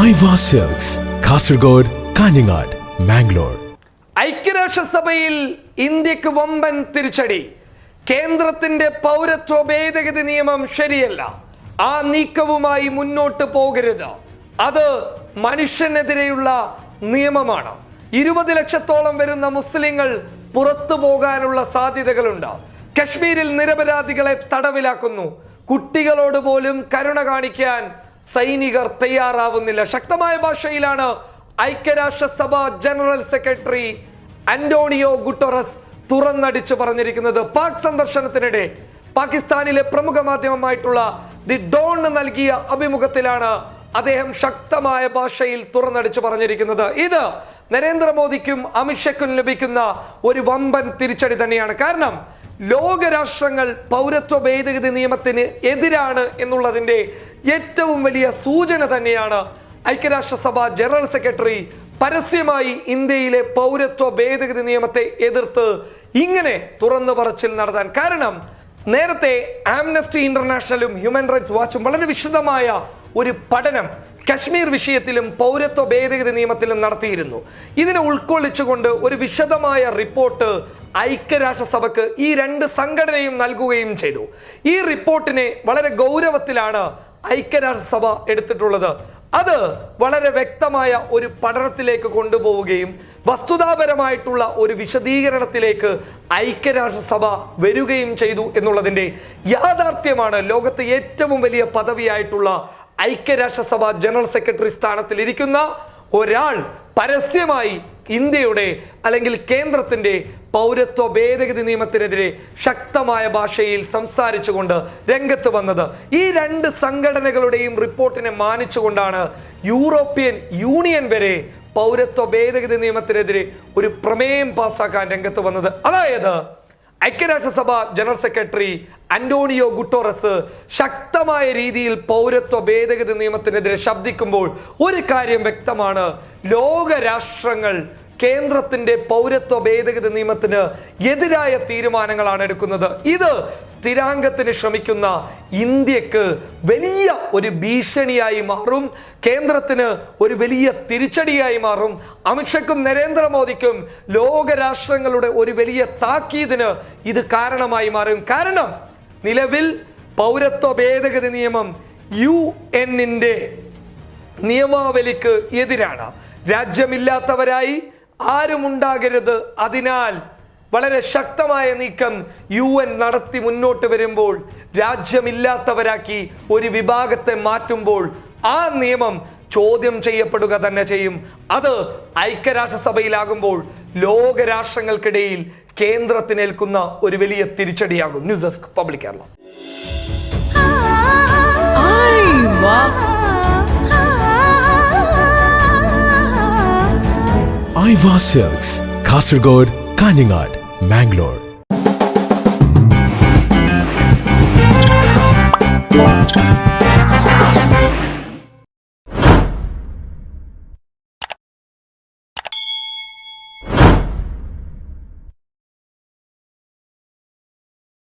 Aiwa silks, Kasaragod, Kanhangad, Mangalore. ഐക്യരാഷ്ട്രസഭയിൽ ഇന്ത്യക്ക് വമ്പൻ തിരിച്ചടി. കേന്ദ്രത്തിന്റെ പൗരത്വ ഭേദഗതി നിയമം ശരിയല്ല. ആ നീക്കവുമായി മുന്നോട്ട് പോകരുത്. അത് മനുഷ്യനെതിരെയുള്ള നിയമമാണ്. 20 ലക്ഷത്തോളം വരുന്ന മുസ്ലിങ്ങൾ പുറത്തു പോകാനുള്ള സാധ്യതകളുണ്ട്. കശ്മീരിൽ നിരപരാധികളെ തടവിലാക്കുന്നു. കുട്ടികളോട് പോലും കരുണ കാണിക്കാൻ സൈനികർ തയ്യാറാവുന്നില്ല. ശക്തമായ ഭാഷയിലാണ് ഐക്യരാഷ്ട്രസഭ ജനറൽ സെക്രട്ടറി അന്റോണിയോ ഗുട്ടറസ് തുറന്നടിച്ചു പറഞ്ഞിരിക്കുന്നത്. പാക് സന്ദർശനത്തിനിടെ പാകിസ്ഥാനിലെ പ്രമുഖ മാധ്യമമായിട്ടുള്ള ദി ഡോൺ നൽകിയ അഭിമുഖത്തിലാണ് അദ്ദേഹം ശക്തമായ ഭാഷയിൽ തുറന്നടിച്ചു പറഞ്ഞിരിക്കുന്നത്. ഇത് നരേന്ദ്രമോദിക്കും അമിത്ഷയ്ക്കും ലഭിക്കുന്ന ഒരു വമ്പൻ തിരിച്ചടി തന്നെയാണ്. കാരണം ലോകരാഷ്ട്രങ്ങൾ പൗരത്വ ഭേദഗതി നിയമത്തിന് എതിരാണ് എന്നുള്ളതിൻ്റെ ഏറ്റവും വലിയ സൂചന തന്നെയാണ് ഐക്യരാഷ്ട്രസഭ ജനറൽ സെക്രട്ടറി പരസ്യമായി ഇന്ത്യയിലെ പൗരത്വ ഭേദഗതി നിയമത്തെ എതിർത്ത് ഇങ്ങനെ തുറന്നു പറച്ചിൽ നടത്താൻ കാരണം. നേരത്തെ ആംനസ്റ്റി ഇന്റർനാഷണലും ഹ്യൂമൻ റൈറ്റ്സ് വാച്ചും വളരെ വിശദമായ ഒരു പഠനം കശ്മീർ വിഷയത്തിലും പൗരത്വ ഭേദഗതി നിയമത്തിലും നടത്തിയിരുന്നു. ഇതിനെ ഉൾക്കൊള്ളിച്ചുകൊണ്ട് ഒരു വിശദമായ റിപ്പോർട്ട് ഐക്യരാഷ്ട്രസഭയ്ക്ക് ഈ രണ്ട് സംഘടനയും നൽകുകയും ചെയ്തു. ഈ റിപ്പോർട്ടിനെ വളരെ ഗൗരവത്തിലാണ് ഐക്യരാഷ്ട്രസഭ എടുത്തിട്ടുള്ളത്. അത് വളരെ വ്യക്തമായ ഒരു പഠനത്തിലേക്ക് കൊണ്ടുപോവുകയും വസ്തുതാപരമായിട്ടുള്ള ഒരു വിശദീകരണത്തിലേക്ക് ഐക്യരാഷ്ട്രസഭ വരികയും ചെയ്തു എന്നുള്ളതിൻ്റെ യാഥാർത്ഥ്യമാണ് ലോകത്തെ ഏറ്റവും വലിയ പദവിയായിട്ടുള്ള ഐക്യരാഷ്ട്രസഭ ജനറൽ സെക്രട്ടറി സ്ഥാനത്തിൽ ഇരിക്കുന്ന ഒരാൾ പരസ്യമായി ഇന്ത്യയുടെ അല്ലെങ്കിൽ കേന്ദ്രത്തിന്റെ പൗരത്വ ഭേദഗതി നിയമത്തിനെതിരെ ശക്തമായ ഭാഷയിൽ സംസാരിച്ചുകൊണ്ട് രംഗത്ത് വന്നത്. ഈ രണ്ട് സംഘടനകളുടെയും റിപ്പോർട്ടിനെ മാനിച്ചുകൊണ്ടാണ് യൂറോപ്യൻ യൂണിയൻ വരെ പൗരത്വ ഭേദഗതി നിയമത്തിനെതിരെ ഒരു പ്രമേയം പാസ്സാക്കാൻ രംഗത്ത് വന്നത്. അതായത് ഐക്യരാഷ്ട്രസഭ ജനറൽ സെക്രട്ടറി അന്റോണിയോ ഗുട്ടറസ് ശക്തമായ രീതിയിൽ പൗരത്വ ഭേദഗതി നിയമത്തിനെതിരെ ശബ്ദിക്കുമ്പോൾ ഒരു കാര്യം വ്യക്തമാണ്. ലോകരാഷ്ട്രങ്ങൾ കേന്ദ്രത്തിന്റെ പൗരത്വ ഭേദഗതി നിയമത്തിന് എതിരായ തീരുമാനങ്ങളാണ് എടുക്കുന്നത്. ഇത് സ്ഥിരാംഗത്തിന് ശ്രമിക്കുന്ന ഇന്ത്യക്ക് വലിയ ഒരു ഭീഷണിയായി മാറും. കേന്ദ്രത്തിന് ഒരു വലിയ തിരിച്ചടിയായി മാറും. അമിത്ഷയ്ക്കും നരേന്ദ്രമോദിക്കും ലോകരാഷ്ട്രങ്ങളുടെ ഒരു വലിയ താക്കീതിന് ഇത് കാരണമായി മാറും. കാരണം നിലവിൽ പൗരത്വ ഭേദഗതി നിയമം UN-ന്റെ നിയമാവലിക്ക് എതിരാണ്. രാജ്യമില്ലാത്തവരായി ആരും ഉണ്ടാകരുത്. അതിനാൽ വളരെ ശക്തമായ നീക്കം UN നടത്തി മുന്നോട്ട് വരുമ്പോൾ രാജ്യമില്ലാത്തവരാക്കി ഒരു വിഭാഗത്തെ മാറ്റുമ്പോൾ ആ നിയമം ചോദ്യം ചെയ്യപ്പെടുക തന്നെ ചെയ്യും. അത് ഐക്യരാഷ്ട്രസഭയിലാകുമ്പോൾ ലോകരാഷ്ട്രങ്ങൾക്കിടയിൽ കേന്ദ്രത്തിനേൽക്കുന്ന ഒരു വലിയ തിരിച്ചടിയാകും. News desk public Kerala. Iva silks, Kasaragod, Kanhangad, Mangalore.